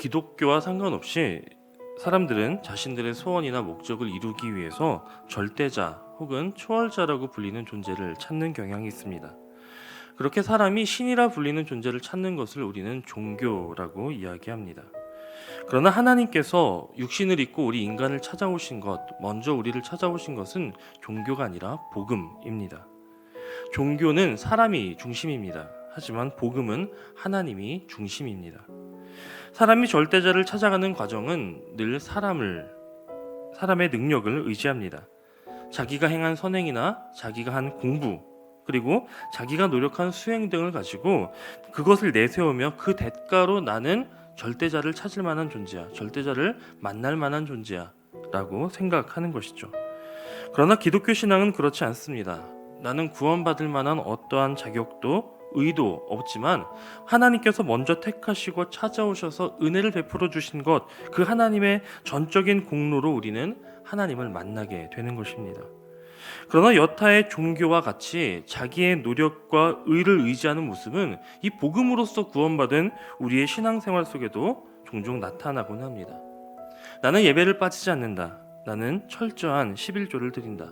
기독교와 상관없이 사람들은 자신들의 소원이나 목적을 이루기 위해서 절대자 혹은 초월자라고 불리는 존재를 찾는 경향이 있습니다. 그렇게 사람이 신이라 불리는 존재를 찾는 것을 우리는 종교라고 이야기합니다. 그러나 하나님께서 육신을 입고 우리 인간을 찾아오신 것, 먼저 우리를 찾아오신 것은 종교가 아니라 복음입니다. 종교는 사람이 중심입니다. 하지만 복음은 하나님이 중심입니다. 사람이 절대자를 찾아가는 과정은 늘 사람의 능력을 의지합니다. 자기가 행한 선행이나 자기가 한 공부, 그리고 자기가 노력한 수행 등을 가지고 그것을 내세우며 그 대가로 나는 절대자를 찾을 만한 존재야, 절대자를 만날 만한 존재야 라고 생각하는 것이죠. 그러나 기독교 신앙은 그렇지 않습니다. 나는 구원받을 만한 어떠한 자격도 의도 없지만 하나님께서 먼저 택하시고 찾아오셔서 은혜를 베풀어 주신 것, 그 하나님의 전적인 공로로 우리는 하나님을 만나게 되는 것입니다. 그러나 여타의 종교와 같이 자기의 노력과 의를 의지하는 모습은 이 복음으로서 구원받은 우리의 신앙생활 속에도 종종 나타나곤 합니다. 나는 예배를 빠지지 않는다. 나는 철저한 11조를 드린다.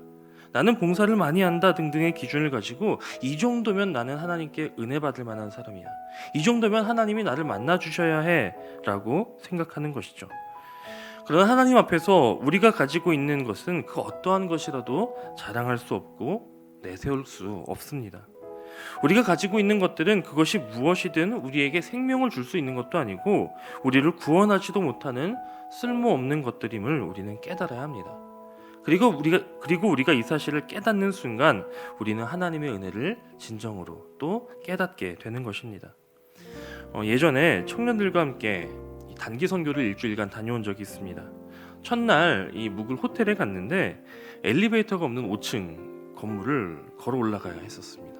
나는 봉사를 많이 한다 등등의 기준을 가지고 이 정도면 나는 하나님께 은혜 받을 만한 사람이야, 이 정도면 하나님이 나를 만나 주셔야 해 라고 생각하는 것이죠. 그러나 하나님 앞에서 우리가 가지고 있는 것은 그 어떠한 것이라도 자랑할 수 없고 내세울 수 없습니다. 우리가 가지고 있는 것들은 그것이 무엇이든 우리에게 생명을 줄 수 있는 것도 아니고 우리를 구원하지도 못하는 쓸모없는 것들임을 우리는 깨달아야 합니다. 그리고 우리가 이 사실을 깨닫는 순간 우리는 하나님의 은혜를 진정으로 또 깨닫게 되는 것입니다. 예전에 청년들과 함께 단기 선교를 일주일간 다녀온 적이 있습니다. 첫날 이 묵을 호텔에 갔는데 엘리베이터가 없는 5층 건물을 걸어 올라가야 했었습니다.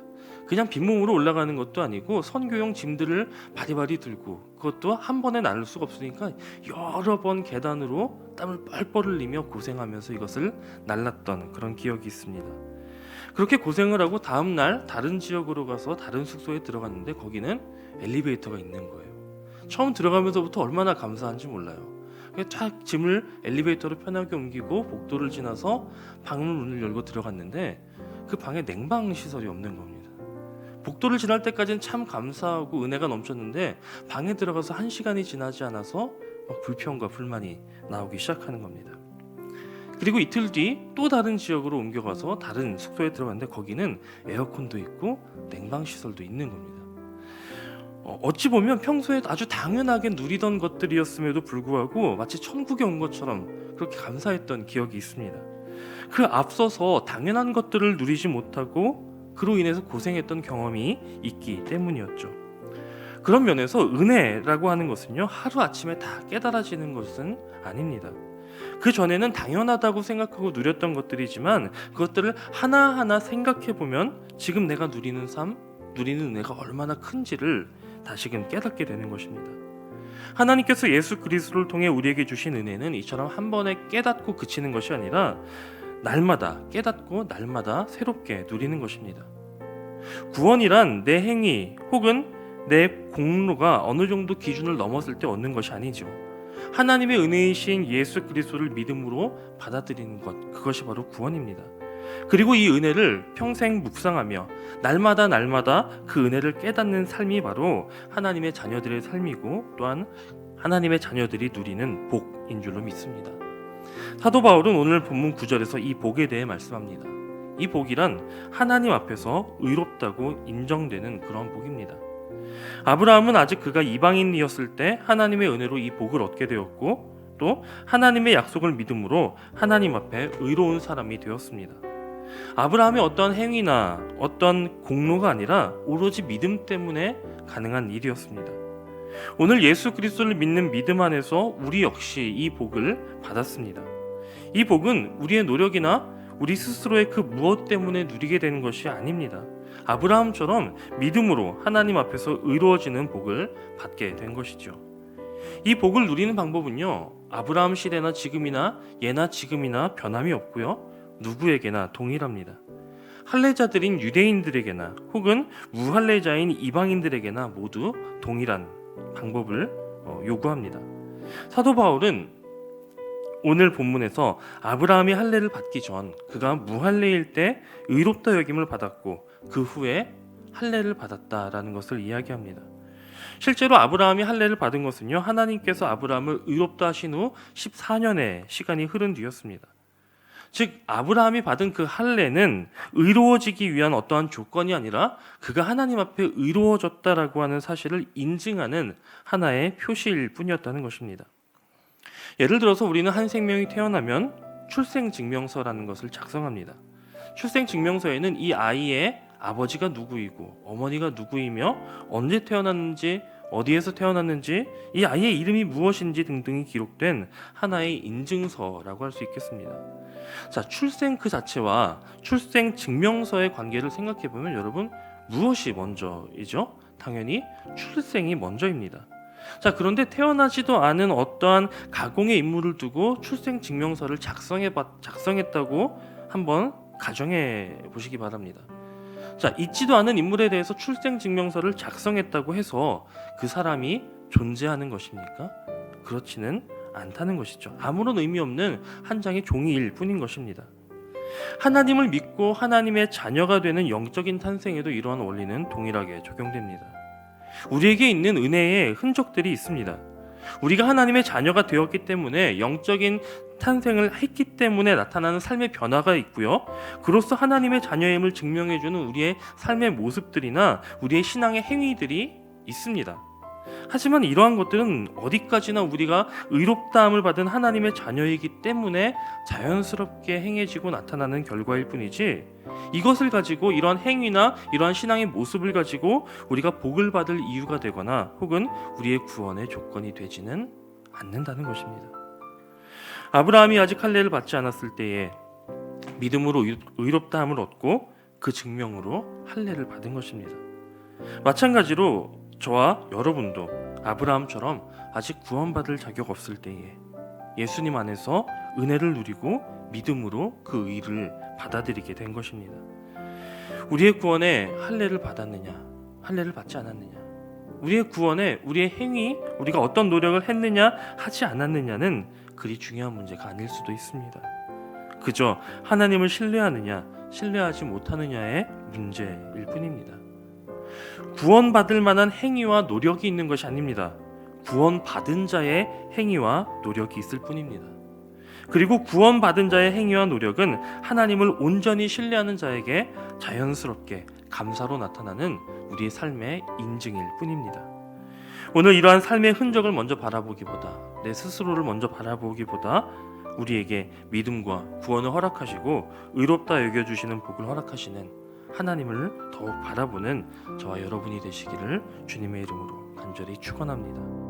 그냥 빈몸으로 올라가는 것도 아니고 선교용 짐들을 바리바리 들고, 그것도 한 번에 나눌 수가 없으니까 여러 번 계단으로 땀을 뻘뻘 흘리며 고생하면서 이것을 날랐던 그런 기억이 있습니다. 그렇게 고생을 하고 다음 날 다른 지역으로 가서 다른 숙소에 들어갔는데 거기는 엘리베이터가 있는 거예요. 처음 들어가면서부터 얼마나 감사한지 몰라요. 쫙 짐을 엘리베이터로 편하게 옮기고 복도를 지나서 방문을 열고 들어갔는데 그 방에 냉방 시설이 없는 겁니다. 복도를 지날 때까지는 참 감사하고 은혜가 넘쳤는데 방에 들어가서 1시간이 지나지 않아서 막 불평과 불만이 나오기 시작하는 겁니다. 그리고 이틀 뒤 또 다른 지역으로 옮겨가서 다른 숙소에 들어갔는데 거기는 에어컨도 있고 냉방 시설도 있는 겁니다. 어찌 보면 평소에 아주 당연하게 누리던 것들이었음에도 불구하고 마치 천국에 온 것처럼 그렇게 감사했던 기억이 있습니다. 그 앞서서 당연한 것들을 누리지 못하고 그로 인해서 고생했던 경험이 있기 때문이었죠. 그런 면에서 은혜라고 하는 것은요, 하루아침에 다 깨달아지는 것은 아닙니다. 그 전에는 당연하다고 생각하고 누렸던 것들이지만 그것들을 하나하나 생각해보면 지금 내가 누리는 삶, 누리는 은혜가 얼마나 큰지를 다시금 깨닫게 되는 것입니다. 하나님께서 예수 그리스도를 통해 우리에게 주신 은혜는 이처럼 한 번에 깨닫고 그치는 것이 아니라 날마다 깨닫고 날마다 새롭게 누리는 것입니다. 구원이란 내 행위 혹은 내 공로가 어느 정도 기준을 넘었을 때 얻는 것이 아니죠. 하나님의 은혜이신 예수 그리스도를 믿음으로 받아들이는 것, 그것이 바로 구원입니다. 그리고 이 은혜를 평생 묵상하며 날마다 그 은혜를 깨닫는 삶이 바로 하나님의 자녀들의 삶이고 또한 하나님의 자녀들이 누리는 복인 줄로 믿습니다. 사도 바울은 오늘 본문 9절에서 이 복에 대해 말씀합니다. 이 복이란 하나님 앞에서 의롭다고 인정되는 그런 복입니다. 아브라함은 아직 그가 이방인이었을 때 하나님의 은혜로 이 복을 얻게 되었고 또 하나님의 약속을 믿음으로 하나님 앞에 의로운 사람이 되었습니다. 아브라함의 어떤 행위나 어떤 공로가 아니라 오로지 믿음 때문에 가능한 일이었습니다. 오늘 예수 그리스도를 믿는 믿음 안에서 우리 역시 이 복을 받았습니다. 이 복은 우리의 노력이나 우리 스스로의 그 무엇 때문에 누리게 되는 것이 아닙니다. 아브라함처럼 믿음으로 하나님 앞에서 의로워지는 복을 받게 된 것이죠. 이 복을 누리는 방법은요, 아브라함 시대나 지금이나 예나 지금이나 변함이 없고요, 누구에게나 동일합니다. 할례자들인 유대인들에게나 혹은 무할례자인 이방인들에게나 모두 동일한 방법을 요구합니다. 사도 바울은 오늘 본문에서 아브라함이 할례를 받기 전 그가 무할례일 때 의롭다 여김을 받았고 그 후에 할례를 받았다라는 것을 이야기합니다. 실제로 아브라함이 할례를 받은 것은요, 하나님께서 아브라함을 의롭다 하신 후 14년의 시간이 흐른 뒤였습니다. 즉 아브라함이 받은 그 할례는 의로워지기 위한 어떠한 조건이 아니라 그가 하나님 앞에 의로워졌다라고 하는 사실을 인증하는 하나의 표시일 뿐이었다는 것입니다. 예를 들어서 우리는 한 생명이 태어나면 출생증명서라는 것을 작성합니다. 출생증명서에는 이 아이의 아버지가 누구이고 어머니가 누구이며 언제 태어났는지, 어디에서 태어났는지, 이 아이의 이름이 무엇인지 등등이 기록된 하나의 인증서라고 할 수 있겠습니다. 자, 출생 그 자체와 출생증명서의 관계를 생각해 보면 여러분, 무엇이 먼저이죠? 당연히 출생이 먼저입니다. 자, 그런데 태어나지도 않은 어떠한 가공의 인물을 두고 출생증명서를 작성했다고 한번 가정해 보시기 바랍니다. 자, 있지도 않은 인물에 대해서 출생증명서를 작성했다고 해서 그 사람이 존재하는 것입니까? 그렇지는 않다는 것이죠. 아무런 의미 없는 한 장의 종이일 뿐인 것입니다. 하나님을 믿고 하나님의 자녀가 되는 영적인 탄생에도 이러한 원리는 동일하게 적용됩니다. 우리에게 있는 은혜의 흔적들이 있습니다. 우리가 하나님의 자녀가 되었기 때문에 영적인 탄생을 했기 때문에 나타나는 삶의 변화가 있고요. 그로써 하나님의 자녀임을 증명해주는 우리의 삶의 모습들이나 우리의 신앙의 행위들이 있습니다. 하지만 이러한 것들은 어디까지나 우리가 의롭다함을 받은 하나님의 자녀이기 때문에 자연스럽게 행해지고 나타나는 결과일 뿐이지, 이것을 가지고 이러한 행위나 이러한 신앙의 모습을 가지고 우리가 복을 받을 이유가 되거나 혹은 우리의 구원의 조건이 되지는 않는다는 것입니다. 아브라함이 아직 할례를 받지 않았을 때에 믿음으로 의롭다함을 얻고 그 증명으로 할례를 받은 것입니다. 마찬가지로 저와 여러분도 아브라함처럼 아직 구원받을 자격 없을 때에 예수님 안에서 은혜를 누리고 믿음으로 그 의를 받아들이게 된 것입니다. 우리의 구원에 할례를 받았느냐, 할례를 받지 않았느냐, 우리의 구원에 우리의 행위, 우리가 어떤 노력을 했느냐 하지 않았느냐는 그리 중요한 문제가 아닐 수도 있습니다. 그저 하나님을 신뢰하느냐 신뢰하지 못하느냐의 문제일 뿐입니다. 구원받을 만한 행위와 노력이 있는 것이 아닙니다. 구원받은 자의 행위와 노력이 있을 뿐입니다. 그리고 구원받은 자의 행위와 노력은 하나님을 온전히 신뢰하는 자에게 자연스럽게 감사로 나타나는 우리의 삶의 인증일 뿐입니다. 오늘 이러한 삶의 흔적을 먼저 바라보기보다, 내 스스로를 먼저 바라보기보다 우리에게 믿음과 구원을 허락하시고 의롭다 여겨주시는 복을 허락하시는 하나님을 더욱 바라보는 저와 여러분이 되시기를 주님의 이름으로 간절히 축원합니다.